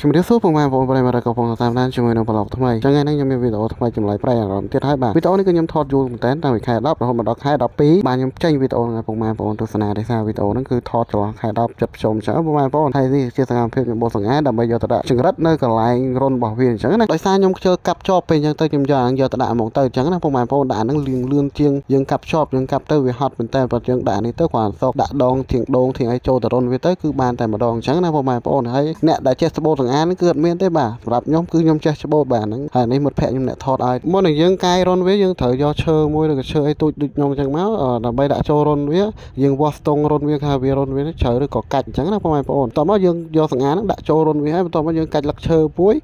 ជំរាបសួរពុកម៉ែបងប្អូនប្រិយមិត្តកំពុងតាមដានជាមួយនឹងប្លុកថ្មីចឹងថ្ងៃនេះខ្ញុំមានវីដេអូថ្មីចម្លែកប្រែអារម្មណ៍ទៀតហើយបាទវីដេអូនេះគឺខ្ញុំថតយូរមែនតើតាំងពីខែ10រហូតមកដល់ខែ12បាទខ្ញុំចេញវីដេអូហ្នឹងឲ្យពុកម៉ែបងប្អូនទស្សនាទេសារវីដេអូហ្នឹងគឺថតចន្លោះខែ10ចិត្តភ្ជុំចឹងពុកម៉ែបងប្អូនហើយនេះជាសកម្មភាពខ្ញុំបោះសង្ហាដើម្បីយកទៅដាក់ចង្រិតនៅកន្លែងរុនរបស់វាអញ្ចឹងណាដោយសារខ្ញុំខ្ជិលកាប់ជាប់ពេកអញ្ចឹងទៅខ្ញុំយកទៅដាក់ហ្មងទៅអញ្ចឹងណាពុកម៉ែបងប្អូនដាក់ហ្នឹងលឿនលឿនជាងយើងកាប់ជាប់យើងកាប់ទៅវាហត់មែនតើបើយើងដាក់នេះទៅគ្រាន់សោកដាក់ដងធៀងអីចូលទៅរុនវាទៅគឺបានតែម្ដងអញ្ចឹងណាពុកម៉ែបងប្អូនហើយអ្នកដែលចេះស្បូតសង្ហាហ្នឹងគឺអត់មានទេបាទសម្រាប់ខ្ញុំគឺខ្ញុំចេះច្បូតបាទហ្នឹងហើយនេះមិត្តភក្តិខ្ញុំអ្នកថតឲ្យមុននឹងយើងកាយរុនវាយើងត្រូវយកឈើមួយឬក៏ឈើអីទូចដូចខ្ញុំអញ្ចឹងមកដើម្បីដាក់ចូលរុនវាយើងវាស់ស្ទង់រុនវាថាវារុនវាជ្រៅឬក៏កាច់អញ្ចឹងណាបងប្អូនតោះមកយើងយកសង្ហាហ្នឹងដាក់ចូលរុនវាហើយបន្ទាប់មកយើងកាច់លឹកឈើមួយ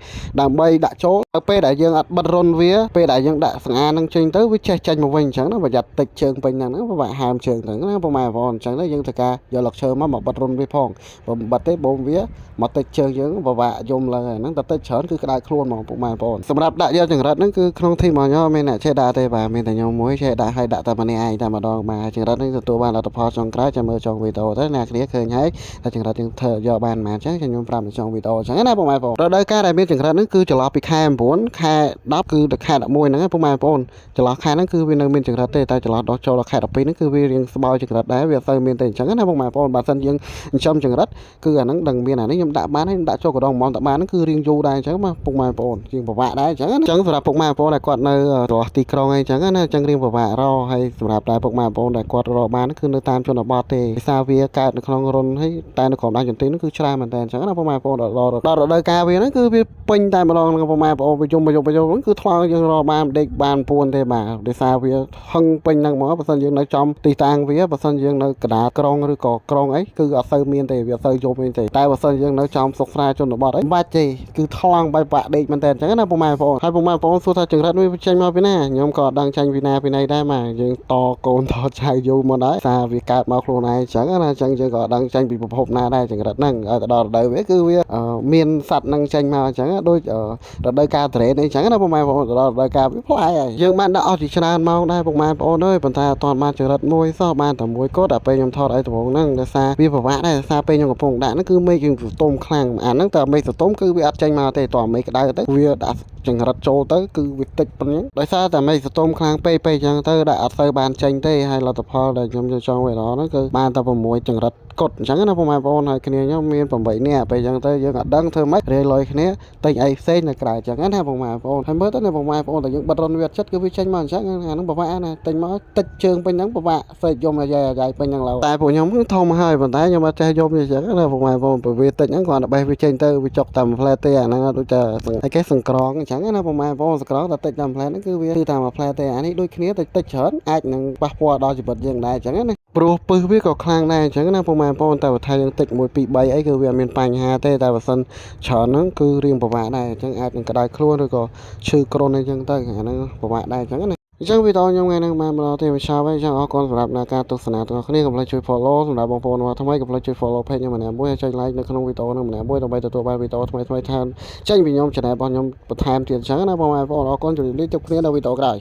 ដើម្បីដាក់ចូលទៅពេលដែលយើងអត់បិទរុនវាពេលដែលយើងដាក់សង្ហាហ្នឹងចេញទៅវាចេះចាញ់មកវិញអញ្ចឹងណាប្រយ័ត្នតិចជើងពេញហ្នឹងពិបាកហាមជើងហ្នឹងណាបងប្អូនអញ្ចឹងទៅយើងត្រូវការយកលឹកឈើមកបិទរុនវាផងបើមិនបិទទេបូមវាមកតិចជើងយើងពិបាកយំឡើងហ្នឹងតែតិចច្រើនគឺក្តៅខ្លួនហ្មងពុកម៉ែបងប្អូនសម្រាប់ដាក់យកចង្រិតហ្នឹងគឺក្នុងធីមរបស់ខ្ញុំមានអ្នកចេះដាក់ទេបាទមានតែខ្ញុំមួយចេះដាក់ឲ្យដាក់តែម្នាក់ឯងតែម្ដងបាទចង្រិតហ្នឹងទទួលបានលទ្ធផលចុងក្រោយចាំមើលចុងវីដេអូទៅអ្នកគ្នាឃើញហើយតែចង្រិតយើងធ្វើយកបានប៉ុន្មានចឹងខ្ញុំប្រាប់នៅចុងវីដេអូចឹងណាពុកម៉ែបងប្អូនរដូវកាលដែលមានចង្រិតហ្នឹងគឺចន្លោះពីខែ9ខែ10គឺដល់ខែ11ហ្នឹងពុកម៉ែបងប្អូនចន្លោះខែហ្នឹងគឺវានៅមានចង្រិតទេតែចន្លោះដល់ចូលដល់ខែ12ហ្នឹងគឺវារៀងស្បោយចង្រិតដែរវាអត់សូវមានទេអញ្ចឹងណាពុកម៉ែបងប្អូនបើសិនយើងចិញ្ចឹមចង្រិតគឺអាហ្នឹងដឹងមានអានេះខ្ញុំដាក់បានហើយខ្ញុំដាក់ចូលកណ្ដុងហ្មងតែបានហ្នឹងគឺរៀងយូរដែរអញ្ចឹងពុកម៉ែបងប្អូនជាងពិបាកដែរអញ្ចឹងសម្រាប់ពុកម៉ែបងប្អូនដែលគាត់នៅរស់ទីក្រុងអីអញ្ចឹងណាអញ្ចឹងរៀងពិបាករកហើយសម្រាប់តែពុកម៉ែបងប្អូនដែលគាត់រកបានគឺនៅតាមជនបទទេភាសាវាកើតនៅក្នុងរុនហើយតែនៅក្រុមដៃចន្ទីនោះគឺច្រើនមែនតើអញ្ចឹងណាពុកម៉ែបងប្អូនដល់រដូវកាលវាហ្នឹងគឺវាពេញតែម្ដងហ្នឹងពុកម៉ែបងប្អូនប្រជុំហ្នឹងគឺថ្លង់យើងរកបានដេកបានពួនទេបាទភាសាវាហឹងពេញហ្នឹងហ្មងបើសិនយើងនៅចំទីតាំងវាបើសិនយើងនៅកណ្ដាលក្រុងឬក៏ក្រុងអីគឺអត់សូវមានទេវាអត់សូវយប់ទេតែបើសិនយើងនៅចំស្រុកស្រែជនបទអីមិនបាច់ទេគឺថ្លង់បែបបាក់ដេកមែនតើអញ្ចឹងណាពុកម៉ែបងប្អូនហើយពុកម៉ែបងប្អូនសួរថាចង្រិតវាចេញមកពីណាខ្ញុំក៏អត់ដឹងចាញ់ពីណាពីណីដែរបាទយើងតកូនតចៅយូរមកដែរសារវាកើតមកខ្លួនឯងអញ្ចឹងណាអញ្ចឹងយើងក៏អត់ដឹងចាញ់ពីប្រភពណាដែរចង្រិតហ្នឹងឲ្យទៅដល់រដូវវាគឺវាមានសัตว์ហ្នឹងចេញមកអញ្ចឹងដូចរដូវកាលត្រេនអីអញ្ចឹងណាពុកម៉ែបងប្អូនដល់រដូវកាលវាផ្លែហើយយើងបានដាក់អស់ជាច្រើនម៉ោងដែរពុកម៉ែបងប្អូនអើយប៉ុន្តែអត់ទាន់បានចង្រិតមួយសោះបានតែមួយគត់ដល់ពេលខ្ញុំថតអីដំបូងហ្នឹងដោយសារវាពិបាកដែរដោយសារពេលខ្ញុំកំពុងដាក់ហ្នឹងគឺមេឃយើងទុំខ្លាំងអាហ្នឹងតែមេឃទុំគឺវាអត់ចេញមកទេតោះមេឃក្តៅទៅវាដាក់ចង្រិតចូលទៅគឺវាតិចប៉ុណ្ណឹងដោយសារតែមេឃទុំខ្លាំងពេកអញ្ចឹងទៅដាក់អត់សូវបានចេញទេហើយលទ្ធផលដែលខ្ញុំចង់វាល្អហ្នឹងគឺបានតែ6ចង្រិតកត់អញ្ចឹងណាពុកម៉ែបងប្អូនហើយគ្នាខ្ញុំមាន8នាក់ពេលអញ្ចឹងទៅយើងអត់ដឹងធ្វើម៉េចរាយលុយគ្នាទិញអីផ្សេងនៅក្រៅអញ្ចឹងណាពុកម៉ែបងប្អូនហើយមើលទៅណាពុកម៉ែបងប្អូនតែយើងបិទរនវាចិត្តគឺវាចេញមកអញ្ចឹងអាហ្នឹងពិបាកណាទិញមកតិចជើងពេញហ្នឹងពិបាកសេកយំអាយ៉ៃពេញហ្នឹងឡើយតែពួកខ្ញុំគឺធំហើយប៉ុន្តែខ្ញុំអត់ចេះយំអញ្ចឹងណាពុកម៉ែបងប្អូនព្រោះវាតិចហ្នឹងគ្រាន់តែបេះវាចេញទៅវាចុកតាមផ្លែទេអាហ្នឹងដូចតែអីគេសង្ក្រងអញ្ចឹងណាពុកម៉ែបងប្អូនសង្ក្រងតែតិចតាមផ្លែហ្នឹងគឺវាគឺតាមផ្លែទេអានេះដូចគ្នាតិចច្រើនអាចនឹងប៉ះពាល់ដល់ជីវិតយើងដែរអញ្ចឹងណាព្រោះពឹសវាក៏ខ្លាំងដែរអញ្ចឹងណាពុកម៉ែបងប្អូនតែបើថាយើងតិច1 2 3អីគឺវាអត់មានបញ្ហាទេតែបើសិនច្រើនហ្នឹងគឺរៀងពិបាកដែរអញ្ចឹងអាចនឹងក្តៅខ្លួនឬក៏ឈឺគ្រុនអីចឹងទៅអាហ្នឹងពិបាកដែរអញ្ចឹងណាអញ្ចឹងវីដេអូខ្ញុំថ្ងៃហ្នឹងបានមកដល់ទីបញ្ចប់ហើយអញ្ចឹងអរគុណសម្រាប់ការទស្សនាទាំងអស់គ្នាកុំភ្លេចជួយ follow សម្រាប់បងប្អូនថ្មីកុំភ្លេចជួយ follow page ខ្ញុំម្នាក់មួយហើយចុច like នៅក្នុងវីដេអូហ្នឹងម្នាក់មួយដើម្បីទទួលបានវីដេអូថ្មីៗថែមចេញពីខ្ញុំ channel របស់ខ្ញុំបន្ថែមទៀតអញ្ចឹងណាបងប្អូនអរគុណជម្រាបលាជួបគ្នានៅវីដេអូក្រោយ